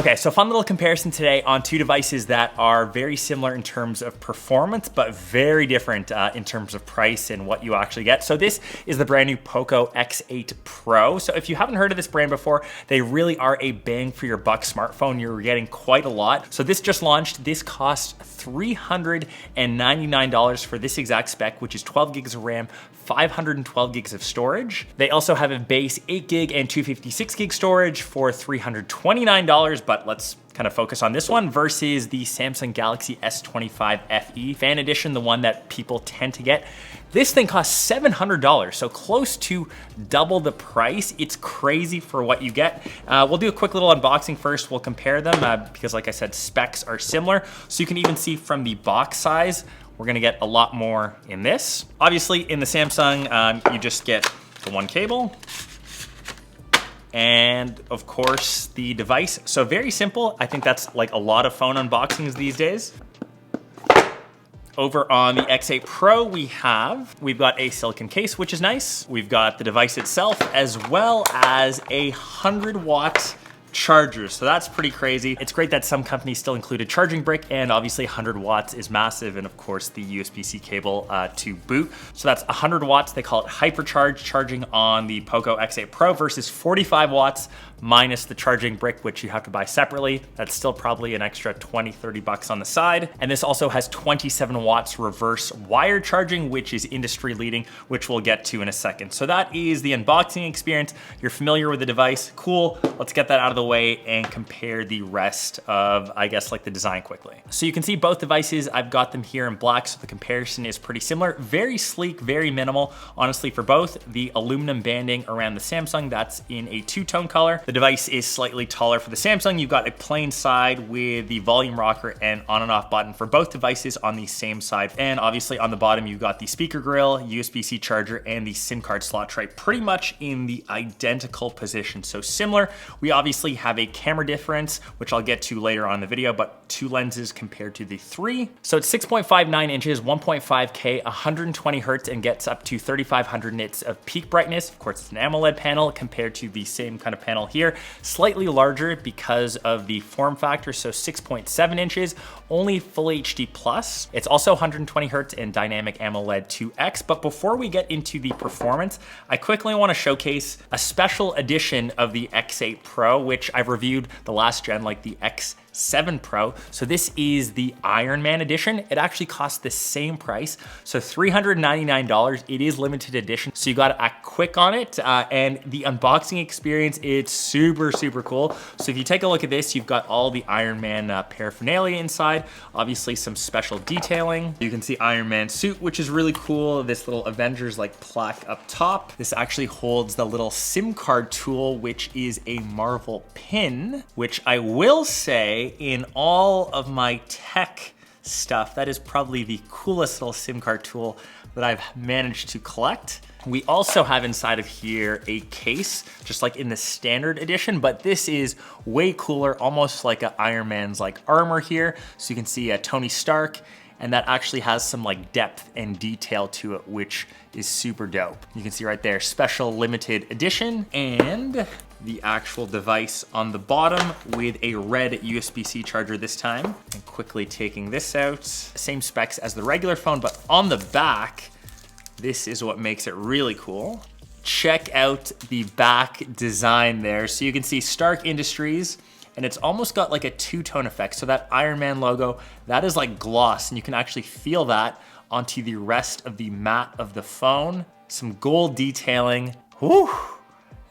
Okay, so fun little comparison today on two devices that are very similar in terms of performance, but very different in terms of price and what you actually get. So this is the brand new POCO X8 Pro. So if you haven't heard of this brand before, they really are a bang for your buck smartphone. You're getting quite a lot. So this just launched. This costs $399 for this exact spec, which is 12 gigs of RAM, 512 gigs of storage. They also have a base 8 gig and 256 gig storage for $329, but let's kind of focus on this one versus the Samsung Galaxy S25 FE Fan Edition, the one that people tend to get. This thing costs $700, so close to double the price. It's crazy for what you get. We'll do a quick little unboxing first. We'll compare them because like I said, specs are similar. So you can even see from the box size, we're gonna get a lot more in this. Obviously in the Samsung, you just get the one cable and of course the device. So very simple. I think that's like a lot of phone unboxings these days. Over on the X8 Pro, we've got a silicone case, which is nice. We've got the device itself as well as a 100-watt charger. So that's pretty crazy. It's great that some companies still include a charging brick, and obviously 100 watts is massive, and of course the USB-C cable to boot. So that's 100 watts. They call it hypercharge charging on the POCO X8 Pro versus 45 watts minus the charging brick, which you have to buy separately. That's still probably an extra 20, 30 bucks on the side. And this also has 27 watts reverse wire charging, which is industry leading, which we'll get to in a second. So that is the unboxing experience. You're familiar with the device. Cool. Let's get that out of the way and compare the rest of, I guess, like the design quickly. So you can see both devices. I've got them here in black, so the comparison is pretty similar. Very sleek, very minimal, honestly, for both. The aluminum banding around the Samsung, that's in a two-tone color. The device is slightly taller for the Samsung. You've got a plain side with the volume rocker and on and off button for both devices on the same side. And obviously on the bottom, you've got the speaker grill, USB-C charger, and the SIM card slot tray pretty much in the identical position. So similar. We obviously have a camera difference, which I'll get to later on in the video, but 2 lenses compared to the 3. So it's 6.59 inches, 1.5K, 120 hertz, and gets up to 3,500 nits of peak brightness. Of course, it's an AMOLED panel compared to the same kind of panel here. Slightly larger because of the form factor, so 6.7 inches, only Full HD Plus. It's also 120 hertz and dynamic AMOLED 2X. But before we get into the performance, I quickly want to showcase a special edition of the X8 Pro, which I've reviewed the last gen, like the X7 Pro. So this is the Iron Man edition. It actually costs the same price, so $399. It is limited edition, so you got to act quick on it. And the unboxing experience, it's super, super cool. So if you take a look at this, you've got all the Iron Man paraphernalia inside, obviously some special detailing. You can see Iron Man suit, which is really cool. This little Avengers like plaque up top. This actually holds the little SIM card tool, which is a Marvel pin, which I will say in all of my tech stuff, that is probably the coolest little SIM card tool that I've managed to collect. We also have inside of here a case, just like in the standard edition, but this is way cooler, almost like a Iron Man's like armor here. So you can see a Tony Stark, and that actually has some like depth and detail to it, which is super dope. You can see right there, special limited edition, and the actual device on the bottom with a red USB-C charger this time. And quickly taking this out, same specs as the regular phone, but on the back, this is what makes it really cool. Check out the back design there. So you can see Stark Industries, and it's almost got like a two-tone effect. So that Iron Man logo, that is like gloss, and you can actually feel that onto the rest of the mat of the phone. Some gold detailing. Whew.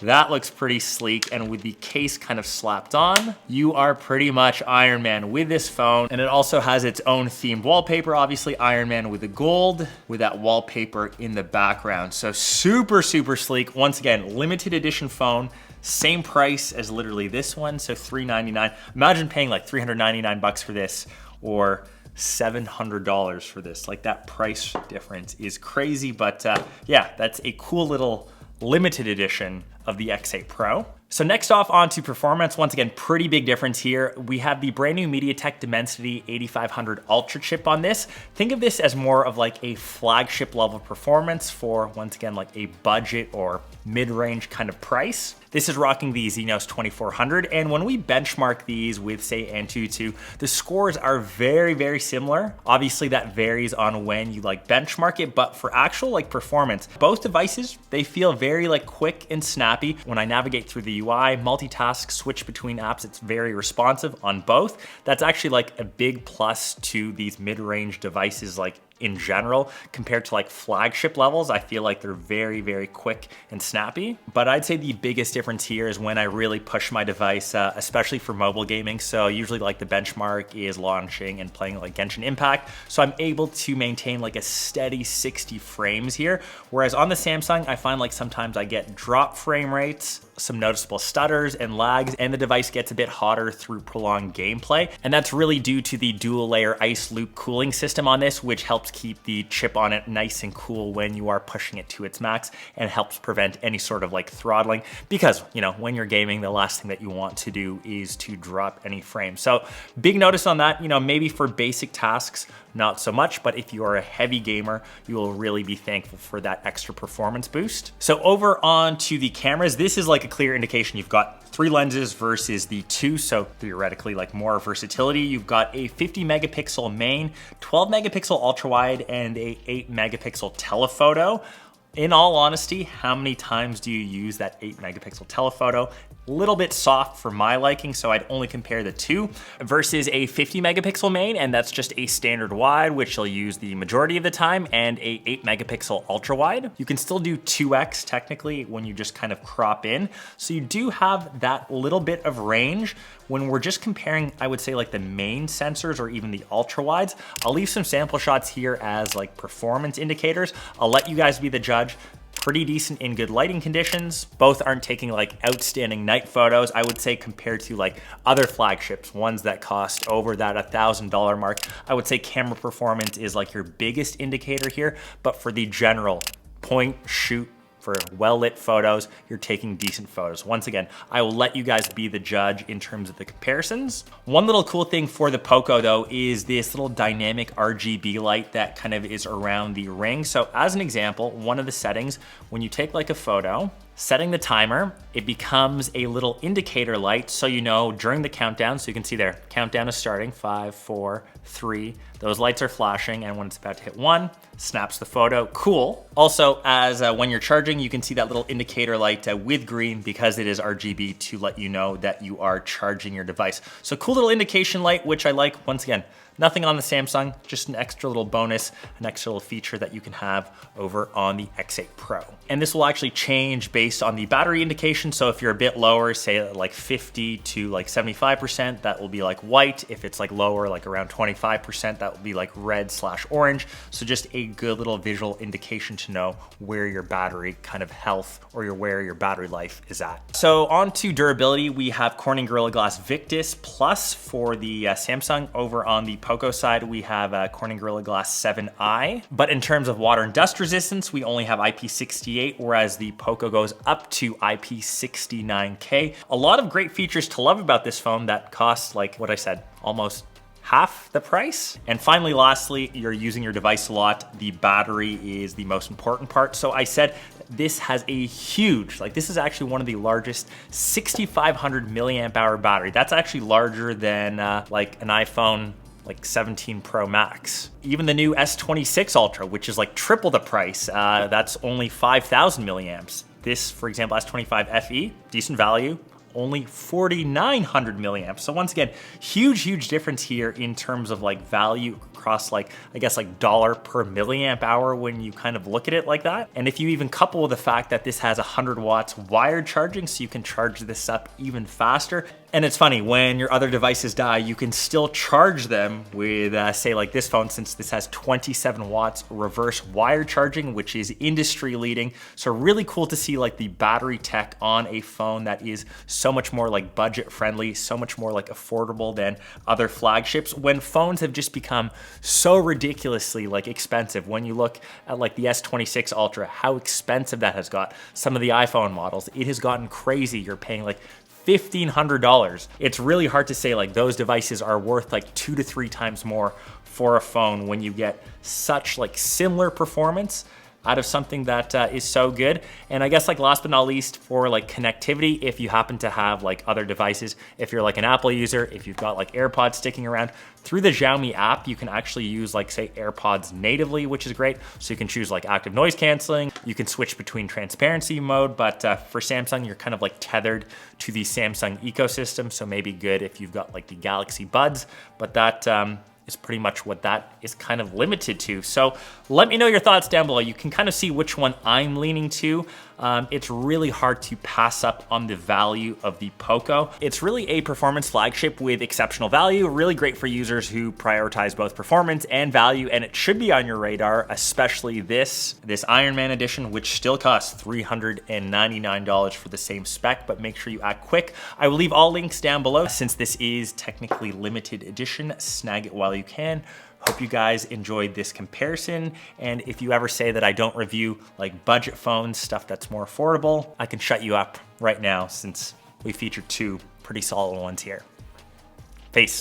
That looks pretty sleek, and with the case kind of slapped on, you are pretty much Iron Man with this phone. And it also has its own themed wallpaper, obviously Iron Man with the gold, with that wallpaper in the background. So super, super sleek. Once again, limited edition phone, same price as literally this one, so $399. Imagine paying like 399 bucks for this, or $700 for this. Like, that price difference is crazy, but yeah, that's a cool little limited edition of the X8 Pro. So next off, onto performance. Once again, pretty big difference here. We have the brand new MediaTek Dimensity 8500 Ultra chip on this. Think of this as more of like a flagship level performance for, once again, like a budget or mid-range kind of price. This is rocking the Exynos 2400, and when we benchmark these with, say, Antutu, the scores are very, very similar. Obviously, that varies on when you like benchmark it, but for actual like performance, both devices, they feel very like quick and snappy. When I navigate through the UI, multitask, switch between apps, it's very responsive on both. That's actually like a big plus to these mid-range devices like in general, compared to like flagship levels. I feel like they're very, very quick and snappy. But I'd say the biggest difference here is when I really push my device, especially for mobile gaming. So usually like the benchmark is launching and playing like Genshin Impact. So I'm able to maintain like a steady 60 frames here. Whereas on the Samsung, I find like sometimes I get drop frame rates, some noticeable stutters and lags, and the device gets a bit hotter through prolonged gameplay. And that's really due to the dual layer ice loop cooling system on this, which helps keep the chip on it nice and cool when you are pushing it to its max, and helps prevent any sort of like throttling, because, you know, when you're gaming, the last thing that you want to do is to drop any frames. So big notice on that. You know, maybe for basic tasks, not so much, but if you are a heavy gamer, you will really be thankful for that extra performance boost. So over on to the cameras, this is like a clear indication you've got 3 lenses versus the 2, so theoretically like more versatility. You've got a 50 megapixel main, 12 megapixel ultra wide, and a 8 megapixel telephoto. In all honesty, how many times do you use that 8 megapixel telephoto? A little bit soft for my liking, so I'd only compare the 2 versus a 50 megapixel main, and that's just a standard wide, which you'll use the majority of the time, and a 8 megapixel ultra wide. You can still do 2x technically when you just kind of crop in. So you do have that little bit of range. When we're just comparing, I would say like the main sensors or even the ultra wides, I'll leave some sample shots here as like performance indicators. I'll let you guys be the judge. Pretty decent in good lighting conditions. Both aren't taking like outstanding night photos, I would say, compared to like other flagships, ones that cost over that $1,000 mark. I would say camera performance is like your biggest indicator here, but for the general point, shoot, for well-lit photos, you're taking decent photos. Once again, I will let you guys be the judge in terms of the comparisons. One little cool thing for the POCO though is this little dynamic RGB light that kind of is around the ring. So as an example, one of the settings, when you take like a photo, setting the timer, it becomes a little indicator light so you know during the countdown, so you can see there, countdown is starting, 5, 4, 3, those lights are flashing, and when it's about to hit 1, snaps the photo. Cool. Also, as when you're charging, you can see that little indicator light with green because it is RGB to let you know that you are charging your device. So cool little indication light, which I like. Once again, nothing on the Samsung, just an extra little bonus, an extra little feature that you can have over on the X8 Pro. And this will actually change based on the battery indication. So if you're a bit lower, say like 50 to like 75%, that will be like white. If it's like lower, like around 25%, that will be like red/orange. So just a good little visual indication to know where your battery kind of health or where your battery life is at. So on to durability, we have Corning Gorilla Glass Victus Plus for the Samsung. Over on the POCO side, we have Corning Gorilla Glass 7i. But in terms of water and dust resistance, we only have IP68, whereas the POCO goes up to IP69K. A lot of great features to love about this phone that costs, like what I said, almost half the price. And finally, lastly, you're using your device a lot. The battery is the most important part. So I said this has a huge, like this is actually one of the largest 6,500 milliamp hour battery. That's actually larger than like an iPhone like 17 Pro Max. Even the new S26 Ultra, which is like triple the price, that's only 5,000 milliamps. This, for example, S25 FE, decent value, only 4,900 milliamps. So once again, huge difference here in terms of like value across like, I guess like dollar per milliamp hour when you kind of look at it like that. And if you even couple with the fact that this has 100 watts wired charging, so you can charge this up even faster. And it's funny, when your other devices die, you can still charge them with, say like this phone, since this has 27 watts reverse wire charging, which is industry leading. So really cool to see like the battery tech on a phone that is so much more like budget friendly, so much more like affordable than other flagships, when phones have just become so ridiculously like expensive. When you look at like the S26 Ultra, how expensive that has got. Some of the iPhone models, it has gotten crazy. You're paying like $1,500. It's really hard to say like those devices are worth like 2 to 3 times more for a phone when you get such like similar performance out of something that is so good. And I guess like last but not least, for like connectivity, if you happen to have like other devices, if you're like an Apple user, if you've got like AirPods sticking around, through the Xiaomi app, you can actually use like say AirPods natively, which is great. So you can choose like active noise canceling, you can switch between transparency mode, but for Samsung, you're kind of like tethered to the Samsung ecosystem. So maybe good if you've got like the Galaxy Buds, but that is pretty much what that is kind of limited to. So let me know your thoughts down below. You can kind of see which one I'm leaning to. It's really hard to pass up on the value of the POCO. It's really a performance flagship with exceptional value, really great for users who prioritize both performance and value, and it should be on your radar, especially this Iron Man edition, which still costs $399 for the same spec, but make sure you act quick. I will leave all links down below. Since this is technically limited edition, snag it while you can. Hope you guys enjoyed this comparison. And if you ever say that I don't review like budget phones, stuff that's more affordable, I can shut you up right now since we featured 2 pretty solid ones here. Peace.